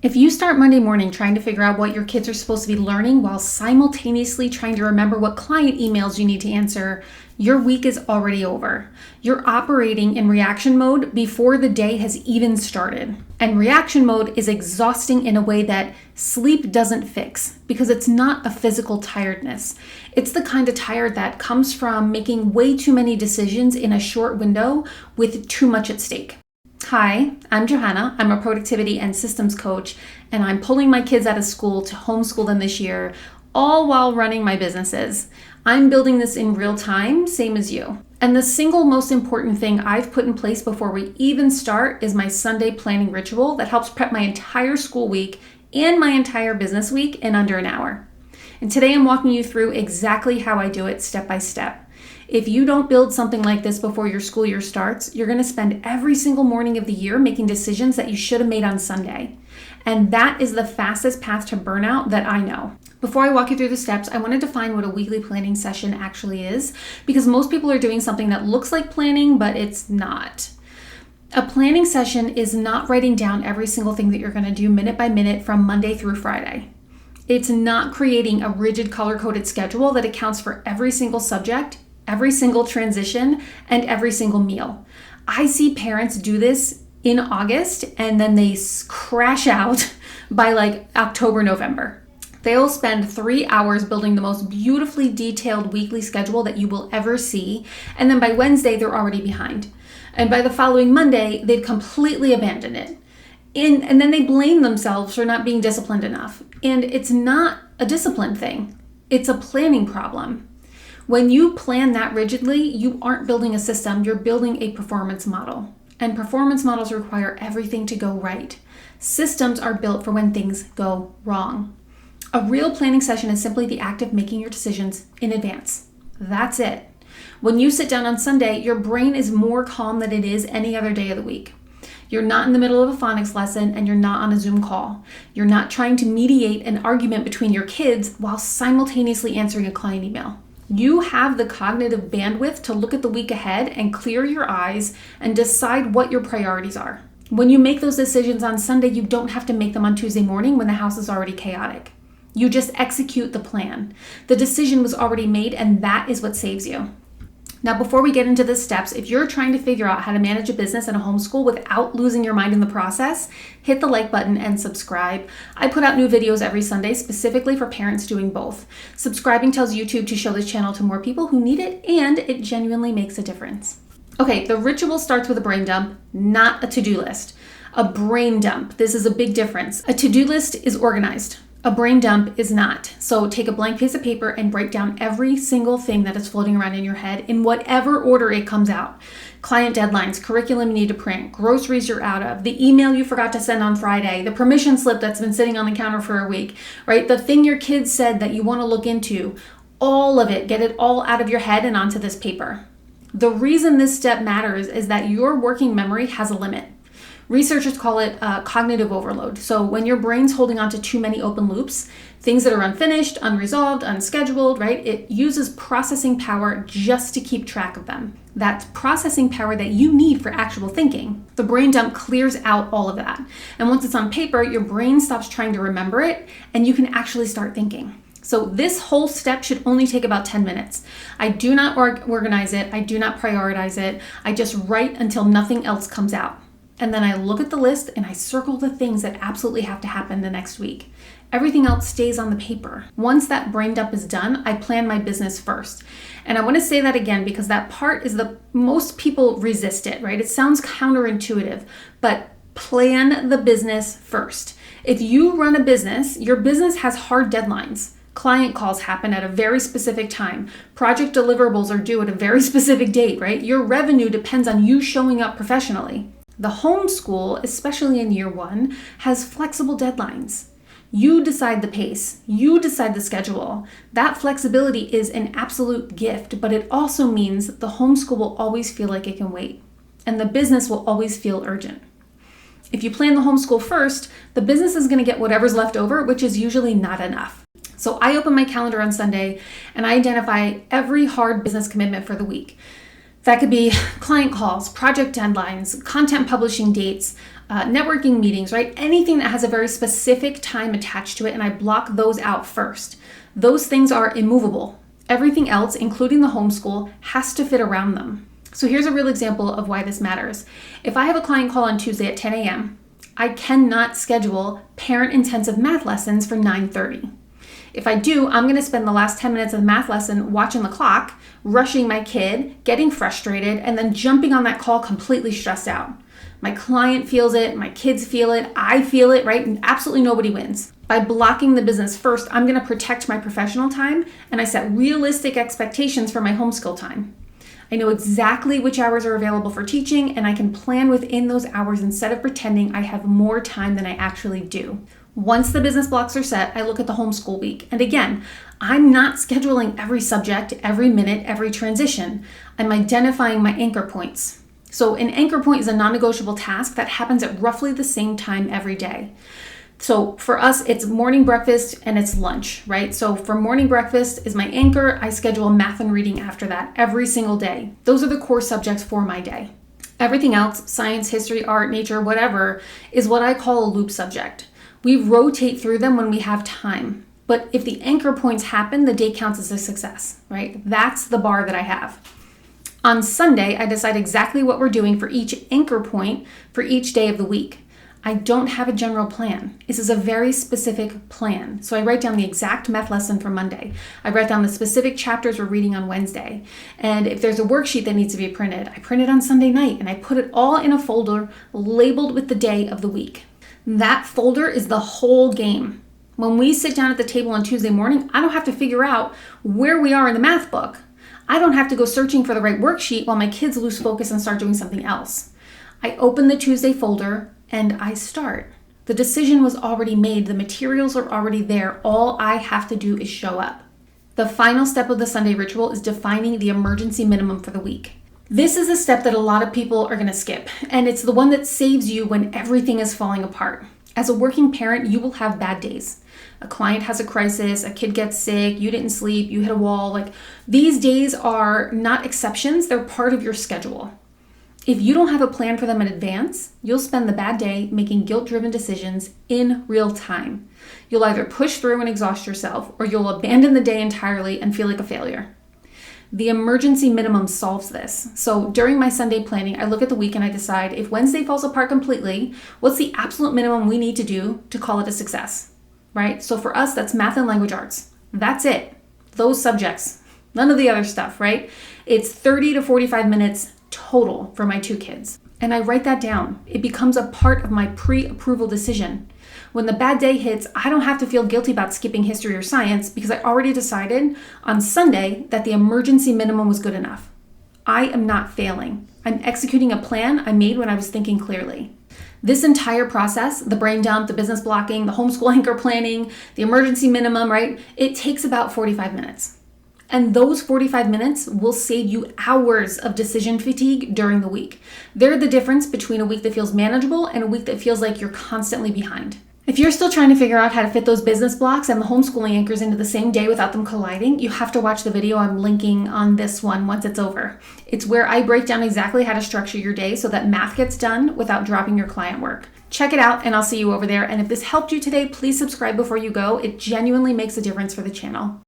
If you start Monday morning trying to figure out what your kids are supposed to be learning while simultaneously trying to remember what client emails you need to answer, your week is already over. You're operating in reaction mode before the day has even started. And reaction mode is exhausting in a way that sleep doesn't fix because it's not a physical tiredness. It's the kind of tired that comes from making way too many decisions in a short window with too much at stake. Hi, I'm Johanna. I'm a productivity and systems coach, and I'm pulling my kids out of school to homeschool them this year, all while running my businesses. I'm building this in real time, same as you. And the single most important thing I've put in place before we even start is my Sunday planning ritual that helps prep my entire school week and my entire business week in under an hour. And today I'm walking you through exactly how I do it step by step. If you don't build something like this before your school year starts, you're going to spend every single morning of the year making decisions that you should have made on Sunday. And that is the fastest path to burnout that I know. Before I walk you through the steps, I want to define what a weekly planning session actually is, because most people are doing something that looks like planning, but it's not. A planning session is not writing down every single thing that you're going to do minute by minute from Monday through Friday. It's not creating a rigid color-coded schedule that accounts for every single subject, every single transition, and every single meal. I see parents do this in August and then they crash out by like October, November. They'll spend 3 hours building the most beautifully detailed weekly schedule that you will ever see. And then by Wednesday, they're already behind. And by the following Monday, they've completely abandoned it. And then they blame themselves for not being disciplined enough. And it's not a discipline thing. It's a planning problem. When you plan that rigidly, you aren't building a system, you're building a performance model. And performance models require everything to go right. Systems are built for when things go wrong. A real planning session is simply the act of making your decisions in advance. That's it. When you sit down on Sunday, your brain is more calm than it is any other day of the week. You're not in the middle of a phonics lesson and you're not on a Zoom call. You're not trying to mediate an argument between your kids while simultaneously answering a client email. You have the cognitive bandwidth to look at the week ahead and clear your eyes and decide what your priorities are. When you make those decisions on Sunday, you don't have to make them on Tuesday morning when the house is already chaotic. You just execute the plan. The decision was already made, and that is what saves you. Now, before we get into the steps, if you're trying to figure out how to manage a business and a homeschool without losing your mind in the process, hit the like button and subscribe. I put out new videos every Sunday specifically for parents doing both. Subscribing tells YouTube to show this channel to more people who need it, and it genuinely makes a difference. Okay, the ritual starts with a brain dump, not a to-do list. A brain dump, this is a big difference. A to-do list is organized. A brain dump is not. So take a blank piece of paper and write down every single thing that is floating around in your head in whatever order it comes out. Client deadlines, curriculum you need to print, groceries you're out of, the email you forgot to send on Friday, the permission slip that's been sitting on the counter for a week, right? The thing your kids said that you want to look into, all of it, get it all out of your head and onto this paper. The reason this step matters is that your working memory has a limit. Researchers call it cognitive overload. So when your brain's holding on to too many open loops, things that are unfinished, unresolved, unscheduled, right? It uses processing power just to keep track of them. That's processing power that you need for actual thinking. The brain dump clears out all of that. And once it's on paper, your brain stops trying to remember it and you can actually start thinking. So this whole step should only take about 10 minutes. I do not organize it. I do not prioritize it. I just write until nothing else comes out. And then I look at the list and I circle the things that absolutely have to happen the next week. Everything else stays on the paper. Once that brain dump is done, I plan my business first. And I want to say that again because that part is most people resist it, right? It sounds counterintuitive, but plan the business first. If you run a business, your business has hard deadlines. Client calls happen at a very specific time. Project deliverables are due at a very specific date, right? Your revenue depends on you showing up professionally. The homeschool, especially in year one, has flexible deadlines. You decide the pace. You decide the schedule. That flexibility is an absolute gift, but it also means the homeschool will always feel like it can wait, and the business will always feel urgent. If you plan the homeschool first, the business is going to get whatever's left over, which is usually not enough. So I open my calendar on Sunday and I identify every hard business commitment for the week. That could be client calls, project deadlines, content publishing dates, networking meetings, right? Anything that has a very specific time attached to it, and I block those out first. Those things are immovable. Everything else, including the homeschool, has to fit around them. So here's a real example of why this matters. If I have a client call on Tuesday at 10 a.m., I cannot schedule parent-intensive math lessons for 9:30. If I do, I'm going to spend the last 10 minutes of the math lesson watching the clock, rushing my kid, getting frustrated, and then jumping on that call completely stressed out. My client feels it, my kids feel it, I feel it, right? And absolutely nobody wins. By blocking the business first, I'm going to protect my professional time, and I set realistic expectations for my homeschool time. I know exactly which hours are available for teaching, and I can plan within those hours instead of pretending I have more time than I actually do. Once the business blocks are set, I look at the homeschool week. And again, I'm not scheduling every subject, every minute, every transition. I'm identifying my anchor points. So an anchor point is a non-negotiable task that happens at roughly the same time every day. So for us, it's morning breakfast and it's lunch, right? So for morning breakfast is my anchor. I schedule math and reading after that every single day. Those are the core subjects for my day. Everything else, science, history, art, nature, whatever, is what I call a loop subject. We rotate through them when we have time. But if the anchor points happen, the day counts as a success, right? That's the bar that I have. On Sunday, I decide exactly what we're doing for each anchor point for each day of the week. I don't have a general plan. This is a very specific plan. So I write down the exact math lesson for Monday. I write down the specific chapters we're reading on Wednesday. And if there's a worksheet that needs to be printed, I print it on Sunday night and I put it all in a folder labeled with the day of the week. That folder is the whole game. When we sit down at the table on Tuesday morning, I don't have to figure out where we are in the math book. I don't have to go searching for the right worksheet while my kids lose focus and start doing something else. I open the Tuesday folder and I start. The decision was already made. The materials are already there. All I have to do is show up. The final step of the Sunday ritual is defining the emergency minimum for the week. This is a step that a lot of people are going to skip, and it's the one that saves you when everything is falling apart. As a working parent, you will have bad days. A client has a crisis, a kid gets sick, you didn't sleep, you hit a wall. These days are not exceptions, they're part of your schedule. If you don't have a plan for them in advance, you'll spend the bad day making guilt-driven decisions in real time. You'll either push through and exhaust yourself, or you'll abandon the day entirely and feel like a failure. The emergency minimum solves this. So during my Sunday planning, I look at the week and I decide if Wednesday falls apart completely, what's the absolute minimum we need to do to call it a success, right? So for us, that's math and language arts. That's it. Those subjects, none of the other stuff, right? It's 30 to 45 minutes total for my two kids. And I write that down. It becomes a part of my pre-approval decision. When the bad day hits, I don't have to feel guilty about skipping history or science because I already decided on Sunday that the emergency minimum was good enough. I am not failing. I'm executing a plan I made when I was thinking clearly. This entire process, the brain dump, the business blocking, the homeschool anchor planning, the emergency minimum, right? It takes about 45 minutes. And those 45 minutes will save you hours of decision fatigue during the week. They're the difference between a week that feels manageable and a week that feels like you're constantly behind. If you're still trying to figure out how to fit those business blocks and the homeschooling anchors into the same day without them colliding, you have to watch the video I'm linking on this one once it's over. It's where I break down exactly how to structure your day so that math gets done without dropping your client work. Check it out and I'll see you over there. And if this helped you today, please subscribe before you go. It genuinely makes a difference for the channel.